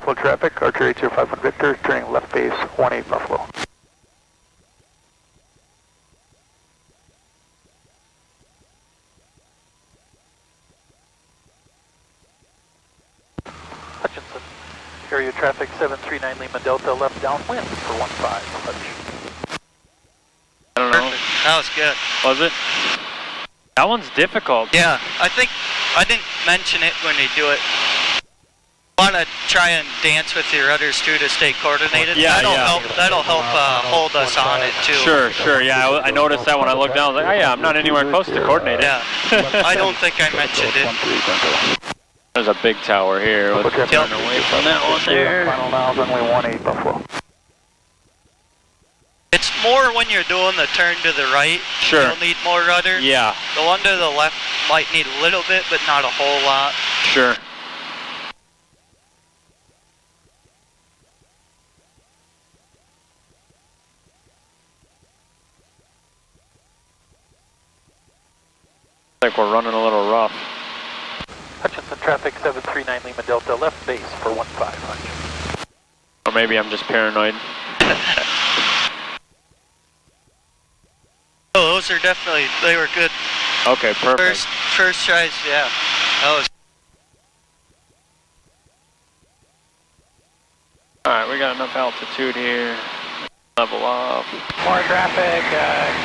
Echo traffic, Archer 8051 Victor, turning left base 18 Buffalo. Hutchinson, area traffic 739 Lima Delta, left downwind for 15, Hutch. I don't know. Perfect. That was good. Was it? That one's difficult. Yeah, I think I didn't mention it when you do it. Want to try and dance with your rudders too to stay coordinated? Yeah, that'll help hold us on it too. Sure, yeah. I noticed that when I looked down. I was like, oh yeah, I'm not anywhere close to coordinated. Yeah, I don't think I mentioned it. There's a big tower here. Let's turn away from that one there. Final now, runway 18 Buffalo. It's more when you're doing the turn to the right. Sure. You'll need more rudder. Yeah. The one to the left might need a little bit, but not a whole lot. Sure. Like we're running a little rough. Hutchinson traffic 739 Lima Delta, left base for 15, Hutch. Or maybe I'm just paranoid. Oh, those are definitely, they were good. Okay, perfect. First tries, yeah. That was. Alright, we got enough altitude here. Level off. More traffic,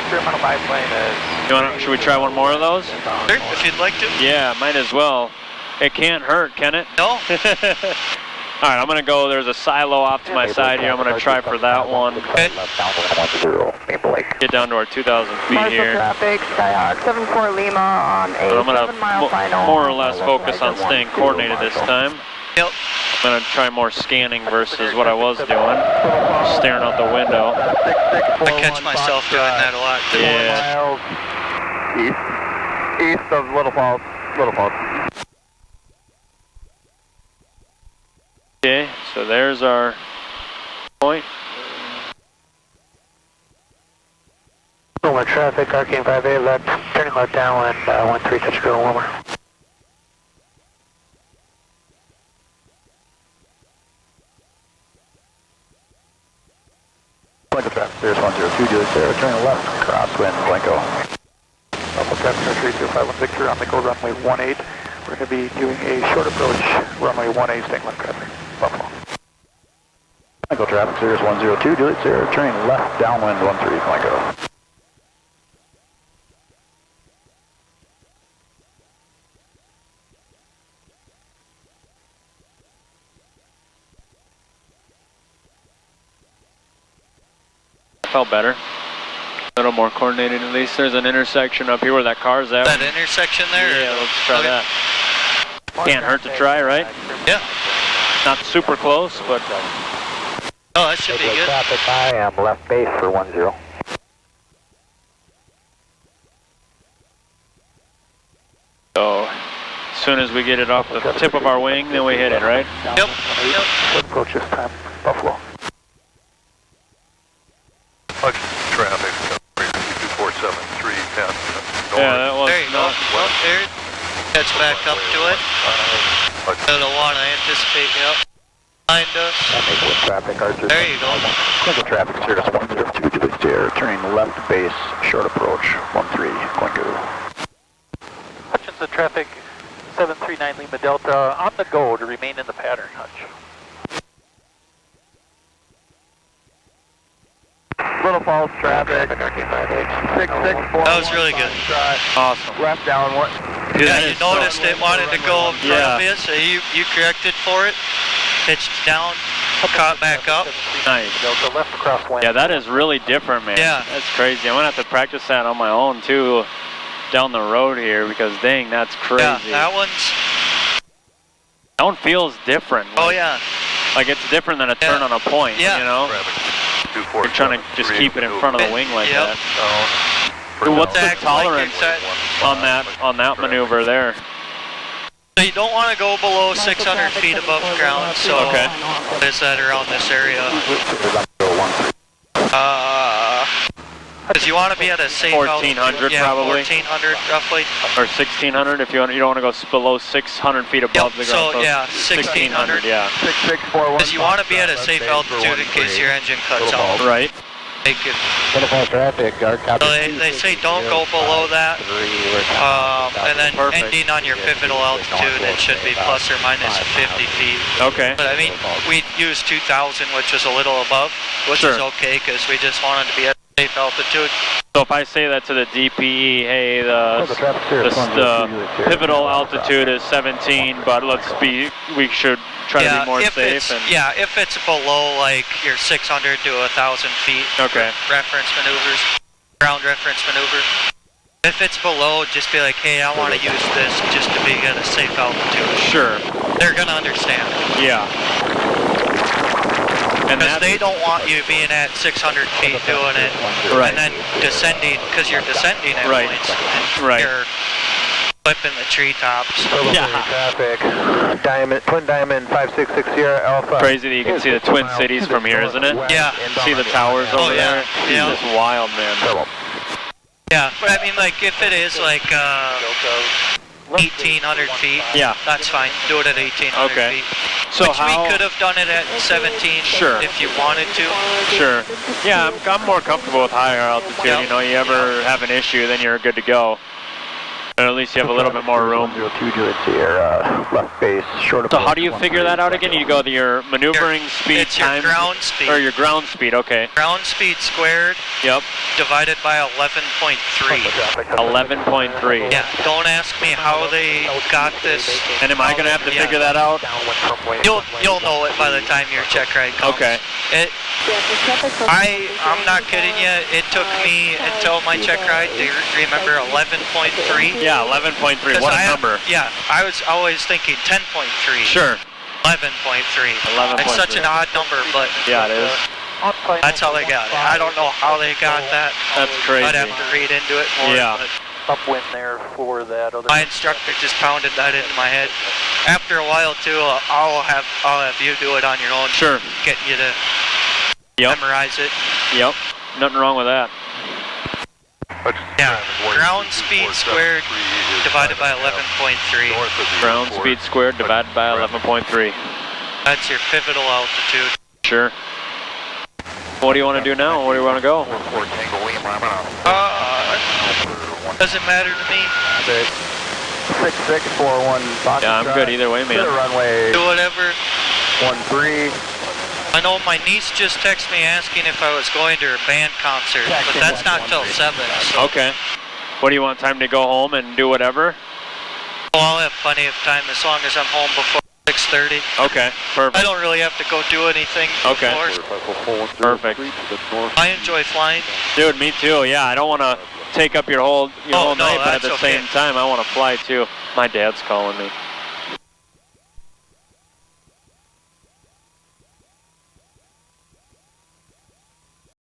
experimental biplane is... Should we try one more of those? Sure, if you'd like to. Yeah, might as well. It can't hurt, can it? No. Alright, I'm gonna go, there's a silo off to my side here. I'm gonna try for that one. Okay. Get down to our 2,000 feet Marshall here. traffic, Skyhawk 74 Lima on a And I'm gonna 7-mile final. more or less focus on staying coordinated this time. Yep. I'm gonna try more scanning versus what I was doing. Staring out the window. I catch myself doing that a lot too. Yeah. East of Little Falls. Okay, so there's our point. More traffic, Arcane 58 left, turning left downwind, 13 touch go warmer. Blanco traffic, Cirrus 102, Juliet Sierra, turning left, crosswind, Blanco. Alpha traffic, Archer 8051 Victor, on the go runway 18. We're going to be doing a short approach, runway 18, staying left traffic, Buffalo. Blanco traffic, Cirrus 102, Juliet Sierra, turning left downwind, 13, Blanco. Felt better. A little more coordinated at least. There's an intersection up here where that car's at. That intersection there? Yeah, let's try that. Can't hurt to try, right? Yeah. Not super close, but... Oh, that should be good. Traffic, I am left base for 10. So, as soon as we get it off the tip of our wing, then we hit it, right? Yep. Approach this time, Buffalo. Traffic, 2473, north. Yeah, that was There you go. Well, there. Catch back up to it. Gonna want to anticipate, yep. Behind us. Traffic, Archer. There you go. Blanco traffic, Cirrus 102, Juliet Sierra, turning left base, short approach, 13, Blanco. Hutchinson traffic, 739 Lima Delta, on the go to remain in the pattern, Hutch. Little Falls traffic, 664. That was really good. awesome. Left downwind. Dude, Yeah, that you is noticed it wanted to go in front of Yeah. you, so you corrected for it. Pitched down, caught back up. Nice. Delta left across wind. Yeah, that is really different, man. Yeah. That's crazy. I'm gonna have to practice that on my own too, down the road here, because dang, that's crazy. Yeah, that one feels different. oh like- yeah. Like it's different than a turn on a point, Yeah. you know? You're trying to just keep it in front of the wing like Yep. that. Dude, what's the Exactly like tolerance it's on that maneuver there? So you don't want to go below 600 feet above ground, so Okay. is that around this area? Because you want to be at a safe 1400 altitude. probably. 1400 roughly. Or 1600 if you want. You don't want to go below 600 feet above the ground. So yeah, 1600. Yeah. 6641. Because you want to be at a safe altitude in case your engine cuts out. Right. Make it, Traffic, guard copy. so they say don't go below that. And then ending on your pivotal altitude, it should be plus or minus 50 feet. Okay. But I mean, we used 2000, which is a little above, which is okay because we just wanted to be at a safe altitude. So if I say that to the DPE, hey, the pivotal altitude is 17, but we should try to be more safe. If it's below like your 600 to 1,000 feet. Okay. Reference maneuvers, ground reference maneuver. If it's below, just be like, hey, I want to use this just to be at a safe altitude. Sure. They're gonna understand. Yeah. And because they don't want you being at 600 feet doing it, right. And then descending, because you're descending at right. points. Right. You're flipping the treetops. Yeah. Traffic. Twin Diamond 566 Sierra Alpha. Crazy that you can see the Twin Cities from here, isn't it? Yeah. See the towers over there? Yeah. It's just wild, man. Yeah, but I mean, like, if it is like 1,800 feet, yeah, that's fine. Do it at 1,800 feet. So which we could have done it at 17 if you wanted to. Sure. Yeah, I'm more comfortable with higher altitude. Yep. You know, you ever have an issue, then you're good to go. Or at least you have a little bit more room. 02 to your left base, short of. So how do you figure that out again? You go to your maneuvering speed it's your ground speed. Or your ground speed, okay. Ground speed squared. Yep. Divided by 11.3. 11.3. Yeah, don't ask me how they got this. And am I going to have to figure that out? You'll know it by the time your check ride comes. Okay. I'm not kidding you. It took me until my check ride to remember 11.3. Yeah, 11.3. What a number. Yeah, I was always thinking 10.3. Sure. 11.3. 11.3. It's such an odd number, but yeah, it is. That's how they got it. I don't know how they got that. That's crazy. I'd have to read into it more. Yeah. Upwind there for that other. My instructor just pounded that into my head. After a while too, I'll have you do it on your own. Sure. Get you to memorize it. Yep. Nothing wrong with that. Yeah. Ground speed squared divided by 11.3. Ground speed squared divided by 11.3. That's your pivotal altitude. Sure. What do you want to do now? Where do you want to go? Doesn't matter to me. 6641 Fox. Yeah, I'm good either way, man. Runway. Do whatever. 13. I know my niece just texted me asking if I was going to her band concert, but that's not till 7. So. Okay. What do you want, time to go home and do whatever? Well, I'll have plenty of time as long as I'm home before 6:30. Okay, perfect. I don't really have to go do anything before. Perfect. I enjoy flying. Dude, me too. Yeah, I don't want to take up your whole night, but at the same time, I want to fly too. My dad's calling me.